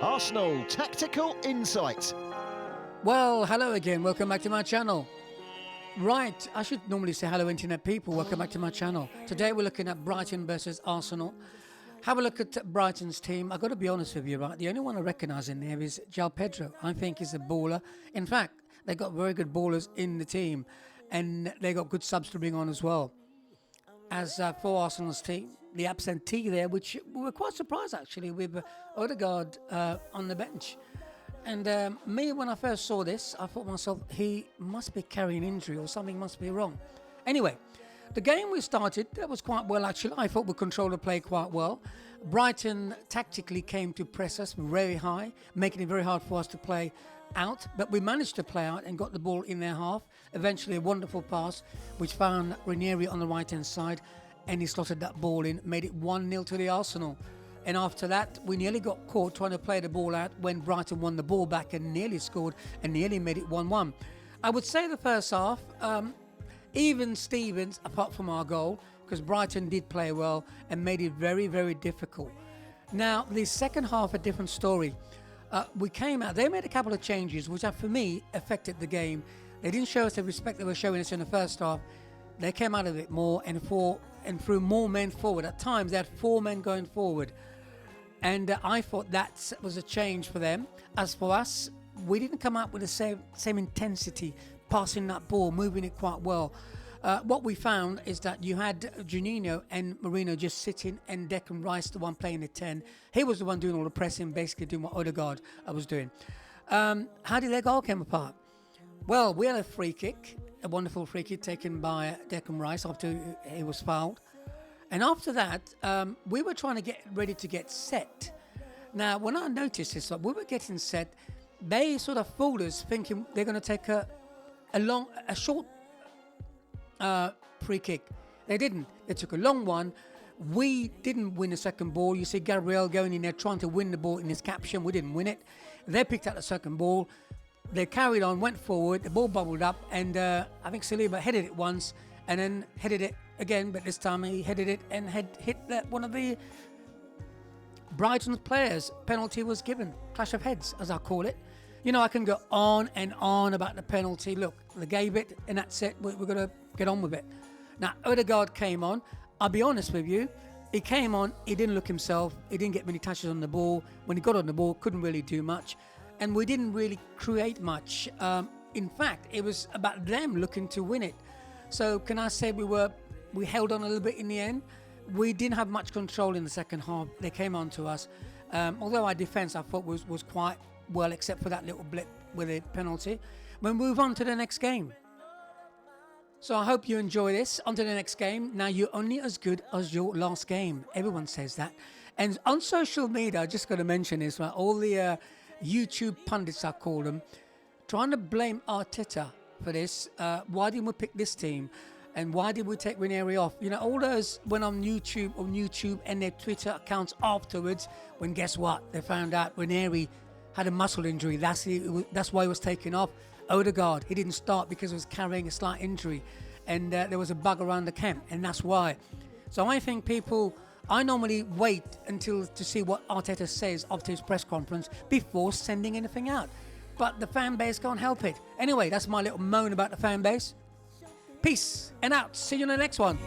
Arsenal Tactical Insight. Well, hello again. Welcome back to my channel. Right, I should normally say hello internet people. Welcome back to my channel. Today we're looking at Brighton versus Arsenal. Have a look at Brighton's team. I've got to be honest with you, right? The only one I recognise in there is João Pedro. I think he's a baller. In fact, they got very good ballers in the team, and they got good subs to bring on as well. As for Arsenal's team, the absentee there, which we were quite surprised actually with Odegaard on the bench. And me, when I first saw this, I thought to myself, he must be carrying injury or something must be wrong. Anyway, the game we started, that was quite well actually. I thought we controlled the play quite well. Brighton tactically came to press us very high, making it very hard for us to play out. But we managed to play out and got the ball in their half. Eventually a wonderful pass, which found Ranieri on the right-hand side. And he slotted that ball in, made it 1-0 to the Arsenal. And after that, we nearly got caught trying to play the ball out when Brighton won the ball back and nearly scored and nearly made it 1-1. I would say the first half, even Stevens, apart from our goal, because Brighton did play well and made it very, very difficult. Now, the second half, a different story. We came out, they made a couple of changes, which for me affected the game. They didn't show us the respect they were showing us in the first half. They came out of it more and threw more men forward. At times, they had 4 men going forward. And I thought that was a change for them. As for us, we didn't come up with the same intensity, passing that ball, moving it quite well. What we found is that you had Juninho and Marino just sitting, and Declan Rice, the one playing the 10. He was the one doing all the pressing, basically doing what Odegaard was doing. How did their goal come apart? Well, we had a free kick, a wonderful free kick taken by Declan Rice after he was fouled. And after that, we were trying to get ready to get set. Now, when I noticed this, we were getting set, they sort of fooled us thinking they're going to take a short free kick. They didn't. They took a long one. We didn't win the second ball. You see Gabriel going in there trying to win the ball in his caption. We didn't win it. They picked up the second ball. They carried on, went forward. The ball bubbled up, and I think Saliba headed it once and then headed it again, but this time he headed it and had hit one of the Brighton's players. Penalty was given. Clash of heads, as I call it. You know, I can go on and on about the penalty. Look, they gave it, and that's it. We're going to get on with it. Now, Odegaard came on. I'll be honest with you. He came on. He didn't look himself. He didn't get many touches on the ball. When he got on the ball, couldn't really do much. And we didn't really create much. In fact, it was about them looking to win it. So can I say we held on a little bit in the end? We didn't have much control in the second half. They came on to us. Although our defence, I thought, was quite well, except for that little blip with a penalty. We'll move on to the next game. So I hope you enjoy this. On to the next game. Now, you're only as good as your last game. Everyone says that. And on social media, I just got to mention this, right? All the YouTube pundits, I call them, trying to blame Arteta for this. Why didn't we pick this team? And why did we take Ranieri off? You know, all those went on YouTube and their Twitter accounts afterwards, when guess what? They found out Ranieri had a muscle injury. That's why he was taken off. Odegaard, he didn't start because he was carrying a slight injury. And there was a bug around the camp, and that's why. So I think I normally wait to see what Arteta says after his press conference before sending anything out. But the fan base can't help it. Anyway, that's my little moan about the fan base. Peace and out. See you in the next one.